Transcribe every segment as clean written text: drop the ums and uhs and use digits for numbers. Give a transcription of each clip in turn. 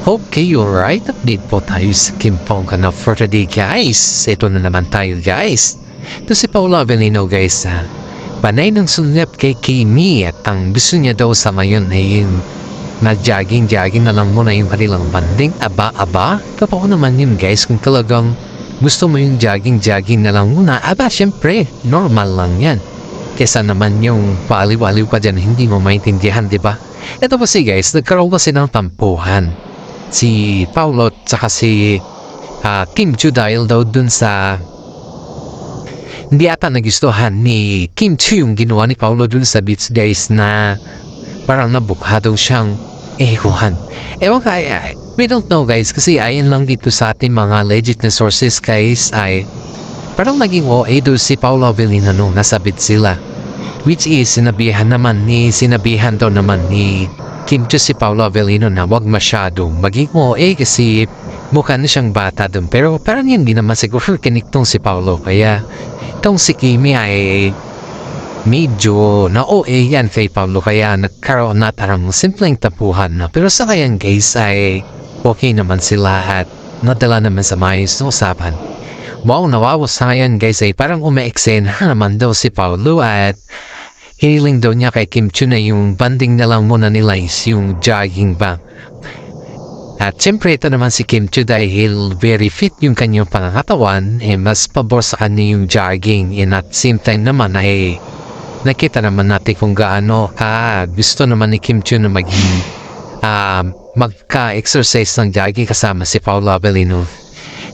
Okay, alright. Update po tayo sa Kim Pong Kanap for today, guys. Ito na naman tayo, guys. Ito si Paolo Avellino, guys. Panay ng sulyap kay Kimi at ang gusto niya daw sa ngayon ay yung nag-jogging na lang muna yung kanilang banding. Aba. Totoo naman yun, guys. Kung talagang gusto mo yung jogging na lang muna, syempre, normal lang yan. Kesa naman yung paaliw-aliw pa dyan, hindi mo maintindihan, di ba? Ito po si guys, nagkaroon kasi ng tampuhan. Si Paolo at saka si Kim Chu dahil daw dun sa hindi ata nagustuhan ni Kim Chu yung ginawa ni Paolo dun sa beach, guys, na parang nabukha daw siyang ewan. Ewan ka, we don't know, guys, kasi ayon lang dito sa ating mga legit na sources, guys, ay parang naging OA daw si Paolo Avellino nung nasa beach sila. Which is, sinabihan daw naman ni Kim Chu si Paolo Avellino na wag masyado maging OA kasi mukha na siyang bata dun. Pero parang hindi naman siguro kiniktong si Paolo. Kaya itong si Kimi ay medyo na OA yan kay Paolo. Kaya nagkaroon na tarang simpleng tapuhan na. Pero sa kayan, guys, ay okay naman sila at nadala naman sa maayos na usapan. Wow, nawawasayan, guys, ay parang ume-eksena naman daw si Paolo at hiniling daw niya kay Kim Chu na yung banding na lang muna nila is yung jogging ba. At siyempre ito naman si Kim Chu dahil very fit yung kanyang pangangatawan, mas pabor sa kanya yung jogging. And at same time naman ay nakita naman natin kung gaano gusto naman ni Kim Chu na magka-exercise ng jogging kasama si Paolo Avellino.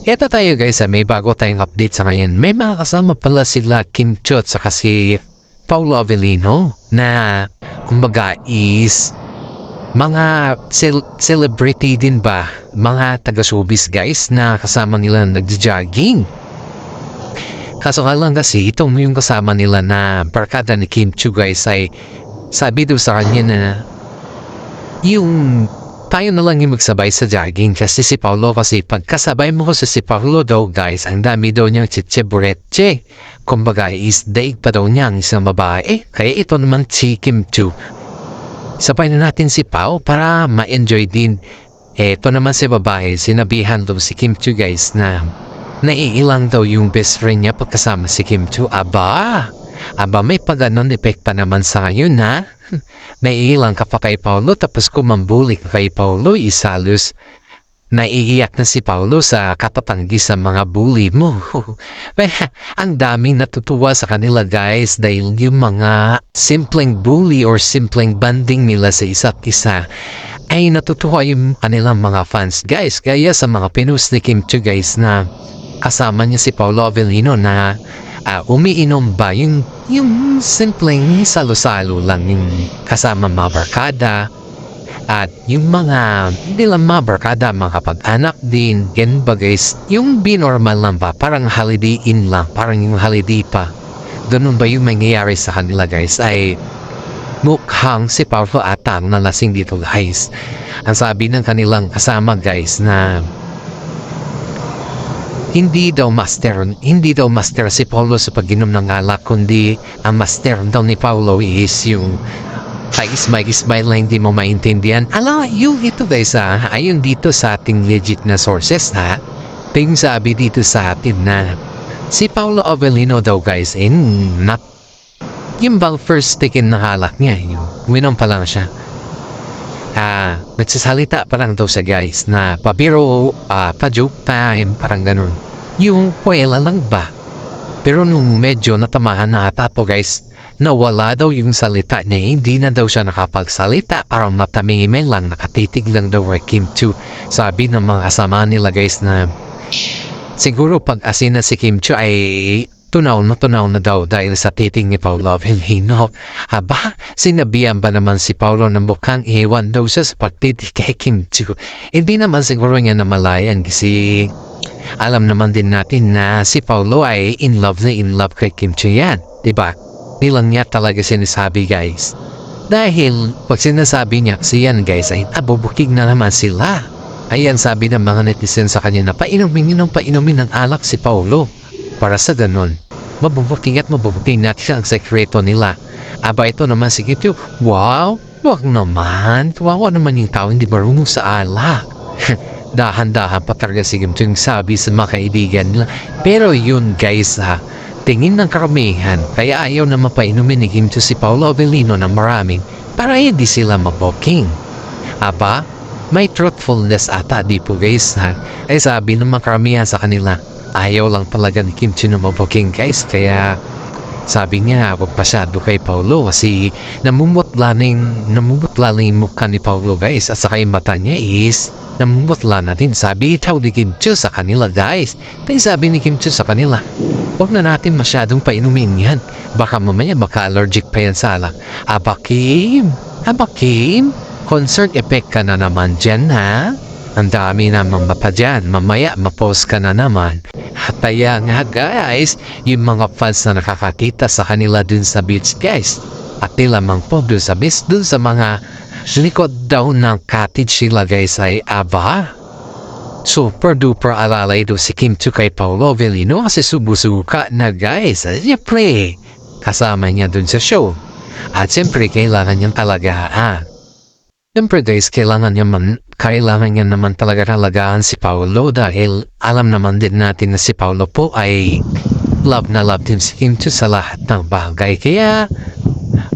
Ito tayo, guys, may bago tayong update sa ngayon. May mga kasama pala sila Kim Chu at saka si Paolo Avellino na kumbaga is mga celebrity din ba, mga taga-showbiz, guys, na kasama nila nag-jogging. Kaso nga lang kasi itong yung kasama nila na barkada ni Kim Chu, guys, ay sabi daw sa kanya na yung tayo na lang yung magsabay sa jogging kasi si Paolo, kasi pagkasabay mo kasi si Paolo daw, guys, ang dami daw niyang chicheburetche. Kumbaga is daig pa daw niya ang isang babae. Kaya ito naman si Kim Chu, sabay na natin si Pao para ma-enjoy din. Ito naman si babae, sinabihan daw si Kim Chu, guys, na naiilang daw yung best friend niya pagkasama si Kim Chu. Aba, may pag-anon effect pa naman sa ngayon, ha? Naiilang ka pa kay Paolo tapos kumambuli ka kay Paolo, isalos naiiyak na si Paolo sa katatanggi sa mga bully mo. Ang daming natutuwa sa kanila, guys, dahil yung mga simpleng bully or simpleng banding nila sa isa't isa ay natutuwa yung kanilang mga fans, guys. Kaya sa mga pinost ni Kim Chu, guys, na kasama niya si Paolo Avellino na umiinom ba yung simpleng salo-salo lang yung kasama mga barkada at yung mga hindi lang mga barkada, mga kapag-anak din, yan ba, guys, yung binormal lang ba, parang holiday in lang, parang yung holiday pa, ganun ba yung mangyayari sa kanila, guys, ay mukhang si Paolo ata ang nalasing dito, guys. Ang sabi ng kanilang kasama, guys, na hindi daw master si Paolo sa pag-inom ng alak, kundi ang master daw ni Paolo is yung smile na hindi mo maintindihan. Yung ito, guys, ayon dito sa ating legit na sources, ito yung sabi dito sa atin na si Paolo Avellino daw, guys, yung bang first taken na halak niya, yung winom pa lang siya, nagsasalita pa lang daw siya, guys, na pabiro, pa-joke time, parang ganun. Yung puwela lang ba? Pero nung medyo natamahan na ata po, guys, nawala daw yung salita niya. Hindi na daw siya nakapagsalita. Parang matamingin lang, nakatitig lang daw kay Kim Chu. Sabi ng mga kasama nila, guys, na siguro pag asin na si Kim Chu ay tunaw na daw dahil sa titing ni Paolo Avellino. Sinabihan ba naman si Paolo na mukhang iwan daw siya sa pagtitig kay Kim Chu? Hindi naman siguro niya namalayan kasi alam naman din natin na si Paolo ay in love kay Kim Chu yan, diba? Nilang niya talaga sinasabi, guys. Dahil pag sinasabi niya kasi yan, guys, ay abubukig na naman sila. Ayan, sabi ng mga netizen sa kanya na painumin ng alak si Paolo. Para sa ganon, mabubuking natin ang sekreto nila. Aba, ito naman si Kim Chu, wow, wag naman. Tuwawa naman yung tao hindi marunong sa alak. Dahan-dahan pa talaga si Kim Chu yung sabi sa mga kaibigan nila. Pero yun guys tingin ng karamihan, kaya ayaw na mapainumin ni Kim Chu si Paolo Avellino ng maraming para hindi sila maboking. Aba, may truthfulness ata di po guys ay sabi ng mga karamihan sa kanila, ayaw lang talaga ni Kim Chu na maboking guys, kaya sabi niya, huwag pasyado kay Paolo kasi namumutla na yung mukha ni Paolo guys, at saka yung mata niya is namumutla na din. Sabi itaw ni Kim Chu sa kanila guys. Kaya sabi ni Kim Chu sa kanila, huwag na natin masyadong painumin yan. Baka mamaya allergic pa yan sa alak. Aba Kim, concert effect ka na naman dyan ha? Ang dami naman pa dyan, mamaya mapost ka na naman. At kaya nga guys, yung mga fans na nakakakita sa kanila dun sa beach guys, at nilamang po dun sa beach, dun sa mga likod daw ng cottage sila guys ay aba. Super duper alalay do si Kim Chu kay Paolo Avellino kasi subusuka na guys. Siyempre, kasama niya dun sa show. At siyempre, kailangan niyang talagaan. Siyempre guys, kailangan niya naman talaga talagaan si Paolo dahil alam naman din natin na si Paolo po ay love na love din si Kim Chu sa lahat ng bagay. Kaya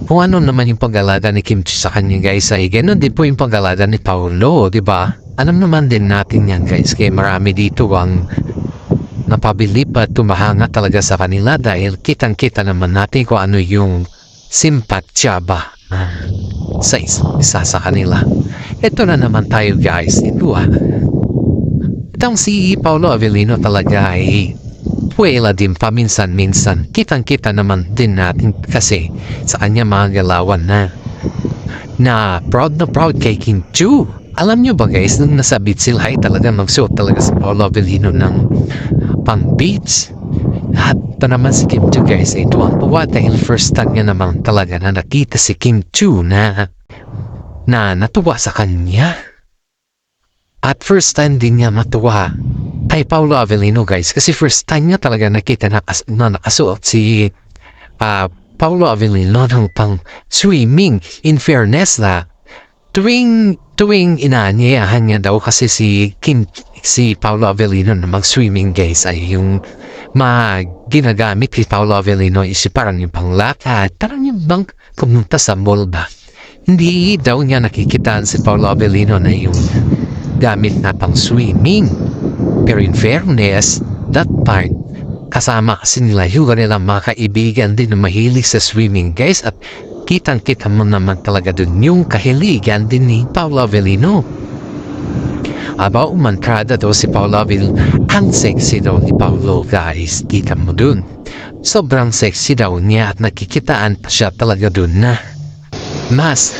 kung ano naman yung pag-alaga ni Kim Chu sa kanya guys ay ganoon din po yung pag-alaga ni Paolo, di ba? Alam naman din natin yan guys, kaya marami dito ang napabilib at tumahanga talaga sa kanila dahil kitang-kita naman natin kung ano yung simpatya ba sa isa sa kanila. Ito na naman tayo guys. Itong si Paolo Avellino talaga ay puwela din paminsan-minsan. Kitang-kita naman din natin kasi sa kanya mga galawan na proud kay Kim Chu. Alam nyo ba guys, nung nasa beach sila ay talaga magsuot talaga si Paolo Avellino ng pang beach. At ito naman si Kim Chu guys ay tuwang-tuwa dahil first time niya naman talaga na nakita si Kim Chu na natuwa sa kanya. At first time din niya matuwa kay Paolo Avellino guys kasi first time niya talaga nakita na nakasuot si Paolo Avellino ng pang swimming. In fairness tuwing inaanyayahan niya daw kasi si Paolo Avellino na mag-swimming guys ay yung ginagamit ni Paolo Avellino is parang yung panglakad, parang yung bang pumunta sa mall ba. Hindi daw niya nakikitaan si Paolo Avellino na yung gamit na pang swimming. Pero in fairness, that part, kasama kasi nila yung nilang mga kaibigan din na mahilig sa swimming guys at kitang-kita mo naman talaga dun yung kahiligan din ni Paolo Avellino. Aba, umantrada daw si Paolo Avellino. Ang sexy daw ni Paolo guys, kita mo dun. Sobrang sexy daw niya at nakikitaan pa siya talaga dun na mas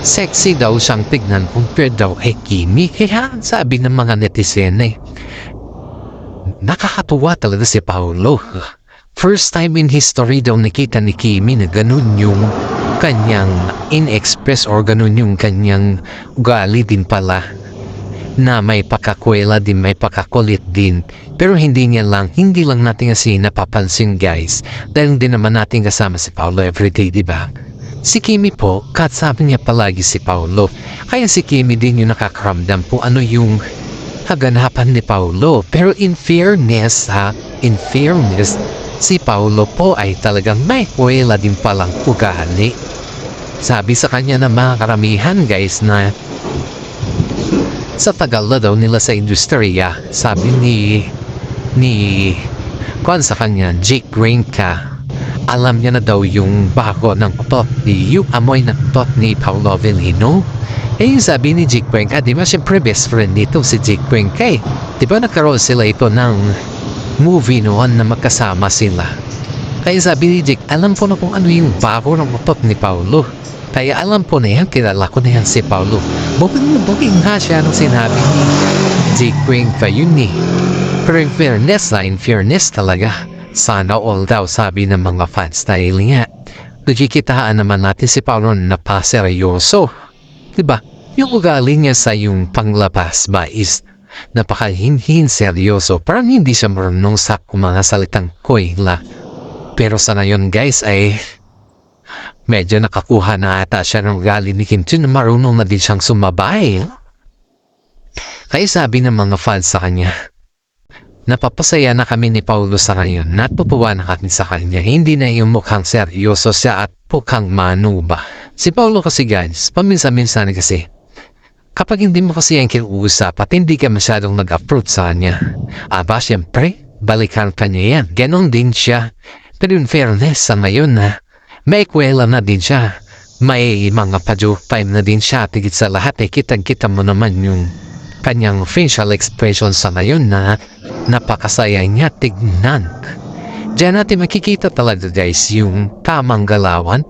sexy daw siyang tignan compared daw kay Kimi. Kaya sabi ng mga netizen nakakatuwa talaga si Paolo. First time in history daw nakita ni Kimi na ganun yung kanyang in-express or ganun yung kanyang ugali din pala. Na may pakakwela din, may pakakulit din. Pero hindi lang natin kasi napapansin guys. Dahil hindi naman natin kasama si Paolo everyday, di ba? Si Kimi po, sabi niya palagi si Paolo. Kaya si Kimi din yung nakakaramdam po ano yung kaganapan ni Paolo. Pero in fairness, si Paolo po ay talagang may kwela din palang ugali. Sabi sa kanya ng mga karamihan guys na sa tagal na daw nila sa industriya, sabi ni sa kanya, Jake Greinka, alam niya na daw yung bago ng pot yung amoy ng pot ni Paolo Avellino. Sabi ni Jake Greinka, di ba siyempre best friend nito si Jake Greinka di ba nagkaroon sila ito ng movie noon na magkasama sila. Kaya sabi ni Jake, alam ko na kung ano yung bago ng pot ni Paolo. Kaya alam po na yan, kilala ko na yan si Paolo. Booking nga siya nung sinabi ni Jake Greinka yun Pero in fairness talaga, sana all daw sabi ng mga fans dahil nga, nagikitaan naman natin si Paolo na napaseryoso. Diba? Yung ugali niya sa yung panglabas ba is napakahinhin seryoso. Parang hindi siya marunong sa mga salitang koyla. Pero sana yun guys ay medyo nakakuha na ata siya ng ugali ni Kim Chu na marunong na din siyang sumabay. Kaya sabi ng mga fans sa kanya, napapasaya na kami ni Paulo sa ngayon, natutuwa na kami sa kanya, hindi na yung mukhang seryoso siya at mukhang manuba. Si Paulo kasi guys, paminsan-minsan kasi, kapag hindi mo kasi yung kinuusap at hindi ka masyadong nag-approach sa kanya, syempre, balikan ka niya yan. Ganon din siya. Pero in fairness, sa ngayon na, may kwela na din siya. May mga pa-time na din siya. Tigit sa lahat, kitang-kita mo naman yung kanyang facial expression sa ngayon na napakasaya niya tignan. Diyan natin makikita talaga guys yung tamang galawan,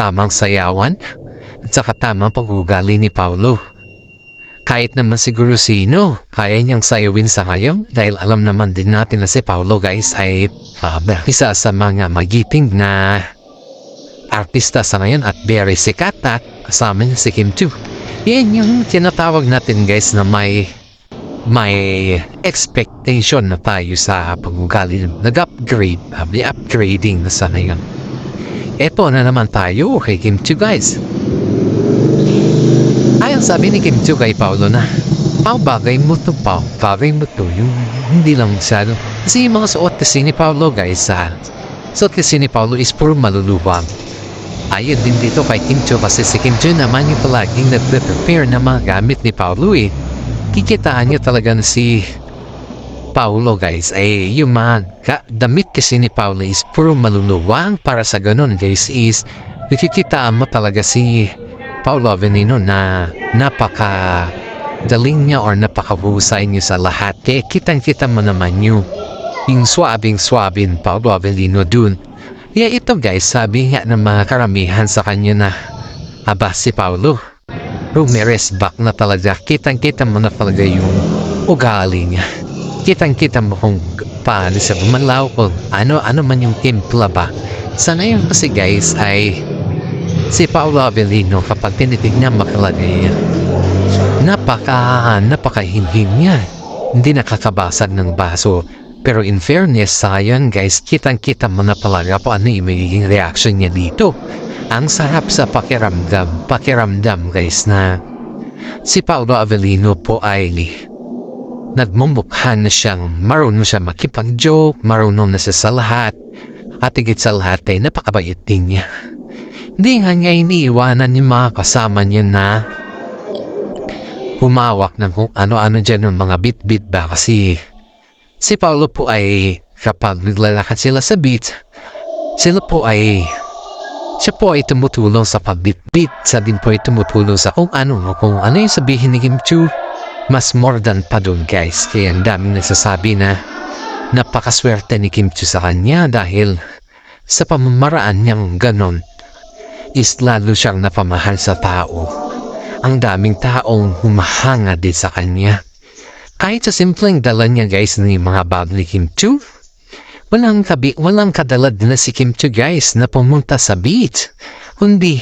tamang sayawan, at saka tamang pag-ugali ni Paulo. Kahit naman siguro sino, kaya niyang sayawin sa ngayon dahil alam naman din natin na si Paulo guys ay isa sa mga magiting na artista sa ngayon at very sikat at kasama niya si Kim Chiu. Yan yung tinatawag natin guys na may expectation na tayo sa pag-ugali. Nag-upgrade, upgrading na sa ngayon. Eto na naman tayo kay Kim Chiu guys. Ayon sabi ni Kim Chiu kay Paulo na, bagay mo to Pao, bagay mo to, yung hindi lang masyado. Kasi yung mga suot kasi ni Paulo guys, suot kasi ni Paulo is puro maluluwang. Ayun din dito kay Kim Chiu kasi si Kim Chiu naman yung palaging nag-prepare na mga gamit ni Paulo eh. Kikitaan niyo talaga na si Paulo guys ay yung mga damit kasi ni Paulo is puro maluluwang. Para sa ganun guys is nakikitaan mo talaga si Paulo Avelino na napaka daling niya or napakahusay niya sa lahat. Kaya kitang-kita mo naman yung swabing Paulo Avelino dun. Kaya ito guys, sabi nga ng mga karamihan sa kanya na si Paulo Ramirez back na talaga. Kitang-kita mo na talaga yung ugali niya. Kitang-kita mo kung paano siya bumalaw, kung ano man yung timpla ba. Sa ngayon kasi guys ay si Paulo Avelino kapag tinitignan makalagay napakahinhin niya. Hindi nakakabasag ng baso. Pero in fairness sa yan guys, kitang-kita mo na talaga po ano yung magiging reaction niya dito. Ang sarap sa pakiramdam guys na si Paulo Avelino po ay nagmumukha na siyang marunong siya makipag-joke, marunong na siya sa lahat, at higit sa lahat ay napakabait din niya. Hindi nga niya iniiwanan yung mga kasama niya na humawak ng kung ano-ano dyan ng mga bit-bit ba kasi si Paulo po ay kapag naglalakad sila sa beach, siya po ay tumutulong sa pagbit-bit. Siya din po ay tumutulong sa kung ano yung sabihin ni Kim Chiu. Mas more than pa doon guys. Kaya ang daming nagsasabi na napakaswerte ni Kim Chiu sa kanya dahil sa pamamaraan niyang ganon is lalo siyang napamahal sa tao. Ang daming taong humahanga din sa kanya. Kahit sa simpleng dala niya guys ng mga bag ni Kim Chiu, walang kadala din na si Kim Chiu guys na pumunta sa beach. Kundi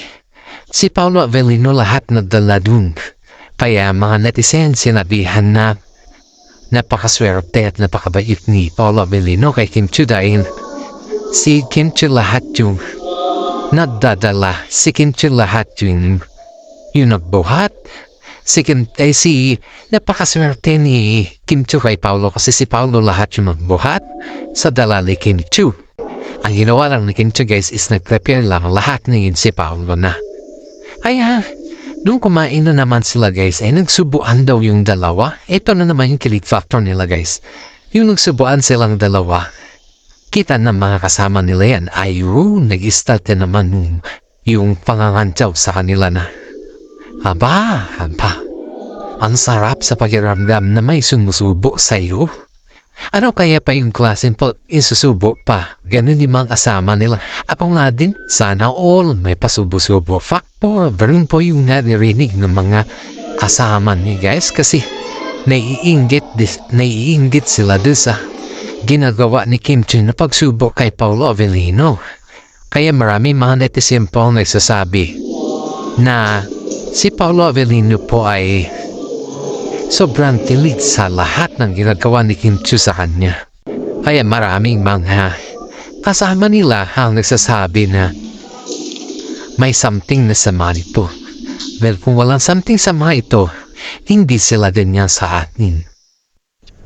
si Paulo Avelino lahat na dala dun. Kaya mga netizen sinabihan na napakaswerte at napakabait ni Paulo Avelino kay Kim Chiu dahil si Kim Chiu lahat yung nagdadala. Si Kim Chiu lahat yung nagbuhat. Napakaswerte ni Kim Chiu kay Paulo kasi si Paulo lahat yung magbuhat sa dala ni Kim Chiu. Ang ginawa lang ni Kim Chiu guys is nag-prepare lang lahat ngayon si Paulo na. Kaya nung kumain na naman sila guys ay nagsubuan daw yung dalawa. Ito na naman yung kilig factor nila guys. Yung nagsubuan silang dalawa, kita na mga kasama nila yan ay nag-start na naman yung pangangantsaw sa kanila na ang sarap sa pakiramdam na may sumusubo sa iyo. Ano kaya pa yung klase po isusubo pa? Ganun yung mga kasama nila. Ako nga din, sana all may pasubo-subo factor. Ganun po yung naririnig ng mga kasama ni guys kasi naiinggit sila doon sa ginagawa ni Kim Chiu na pagsubo kay Paulo Avelino. Kaya marami mga netizen po nagsasabi na si Paulo Avelino po ay sobrang tilit sa lahat ng ginagawa ni Kim Chiu sa kanya. Kaya maraming mga kasama nila ang nagsasabi na may something na sama nito. Well, kung walang something sama ito, hindi sila din niya sa atin.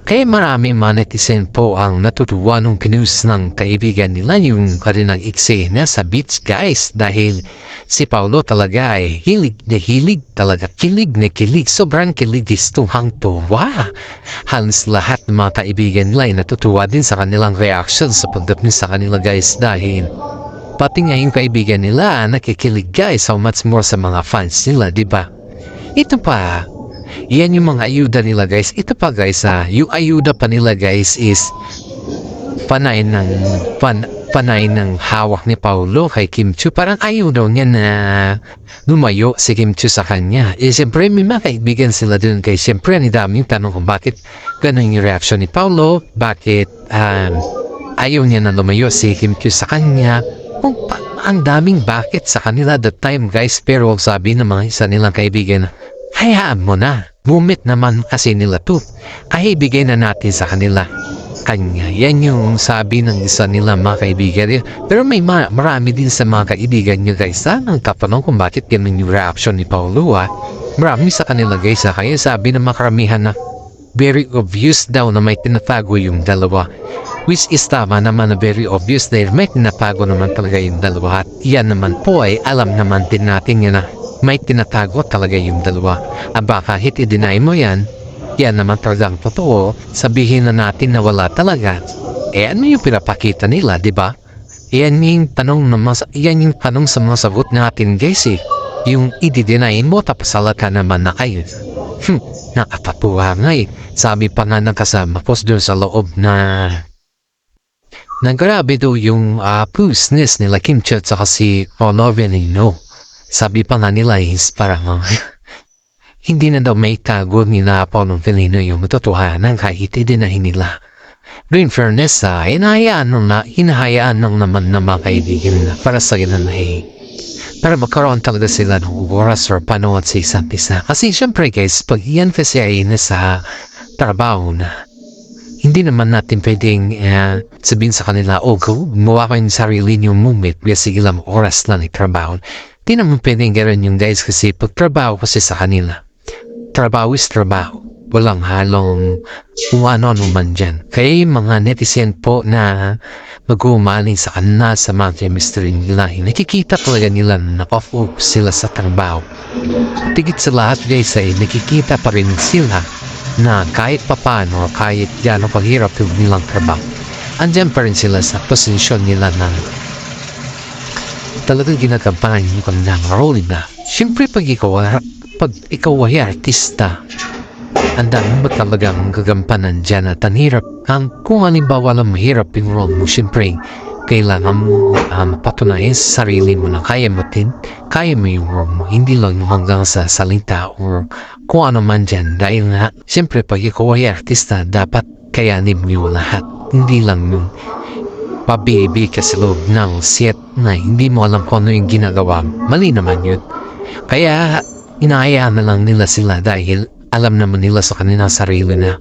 Kaya marami mga netizen po ang natutuwa nung pinost ng kaibigan nila yung kanilang eksena sa beach guys dahil si Paulo talaga ay hilig na hilig talaga, kilig na kilig, sobrang kilig istuhang tuwa. Halos lahat ng mga kaibigan nila ay natutuwa din sa kanilang reaction sa pagdating sa kanila guys dahil pati nga yung kaibigan nila nakikilig guys how much more sa mga fans nila, diba? Ito pa, yan yung mga ayuda nila guys. Ito pa guys yung ayuda pa nila guys is panay ng hawak ni Paulo kay Kim Chiu. Parang ayaw daw niya na lumayo si Kim Chiu sa kanya. Siyempre may mga kaibigan sila dun kay siyempre ang daming tanong kung bakit ganun yung reaction ni Paulo. Bakit ayaw niya na lumayo si Kim Chiu sa kanya. Ang daming bakit sa kanila that time guys. Pero sabi ng mga isa nilang kaibigan, hayaan mo na, bumit naman kasi nila to. Ay ibigay na natin sa kanila. Kanya, yan yung sabi ng isa nila mga kaibigan. Pero may marami din sa mga kaibigan nyo guys ang katanong kung bakit ganun yung reaction ni Paulo Marami sa kanila guys kaya sabi ng mga karamihan na very obvious daw na may tinatago yung dalawa. Which is tama naman na very obvious dahil may tinatago naman talaga yung dalawa. At yan naman po ay alam naman din natin yan na may tinatago talaga yung dalawa. Aba kahit i-deny mo yan naman talagang totoo, sabihin na natin na wala talaga. Ano yung pinapakita nila, di ba? Yan yung tanong sa mga sagot natin guys Yung i-deny mo tapos halata naman na kayo. Nakapatuwa nga Sabi pa nga ng kasama ko doon sa loob na grabe daw yung puseness nila Kim Chiu at saka si Paulo Veneno. Sabi pa nga nila is parang hindi na daw may tago nila Paulo Veneno yung matotohanan kahit i-deny nila. In fairness hinahayaan lang naman na mga kaibigan nila para sa ganun para magkaroon talaga sila ng oras or panood sa isa't isa. Kasi syempre guys, pag yan kasi ay nasa trabaho na, hindi naman natin pwedeng sabihin sa kanila, gumawa kayo ng sarili niyong moment kasi ilang oras lang trabaho. Hindi naman pwedeng gano'n yung guys kasi pag trabaho kasi sa kanila, trabaho is trabaho. Walang halong kung ano man dyan. Kaya yung mga netizen po na mag-uumali sa kanila sa mga chemistry nila, nakikita talaga nila na nakafocus sila sa trabaho. Tigit sa lahat guys nakikita pa rin sila na kahit papano, kahit gano'ng paghirap yung nilang trabaho, andyan pa rin sila sa posisyon nila na talagang ginagampanan yung kanilang role na. Siyempre pag ikaw ay artista, ang dami ba talagang gagampanan dyan at ang hirap. Kung halimbawa lang mahirap yung role mo, siyempre kailangan mo patunayan sa sarili mo na kaya mo yung role mo. Hindi lang yung hanggang sa salita or kung ano man dyan. Dahil nga, siyempre pag ikaw ay artista, dapat kayanin mo yung lahat. Hindi lang yung pabibi ka sa loob ng set na hindi mo alam kung ano yung ginagawa. Mali naman yun. Kaya inahayaan na lang nila sila dahil alam naman nila sa kanilang sarili na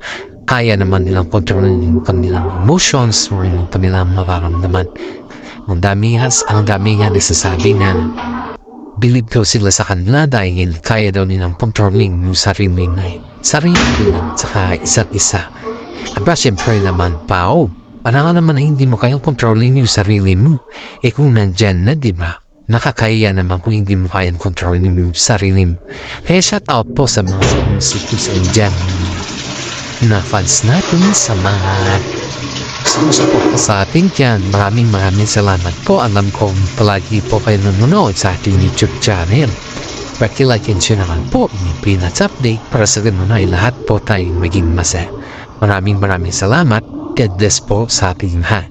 kaya naman nilang kontrolin yung kanilang emotions or yung kanilang mararamdaman. Ang dami nga nagsasabi na believe daw sila sa kanila dahil kaya daw nilang kontrolin yung sarili nila saka isa't isa. Aba siyempre naman parang naman na hindi mo kayang kontrolin yung sarili mo. Kung nandyan na, di ba? Nakakaya naman kung hindi mo kayang kontrolin yung sarili mo. Kaya shout out po sa mga institution dyan na fans natin sa mga sumusuport po sa atin dyan. Maraming salamat po. Alam ko palagi po kayo nanonood sa ating YouTube channel. Paki-like and share naman po yung Peanuts Update para sa ganun ay lahat po tayong maging masaya. Maraming salamat. God bless po sa ating lahat.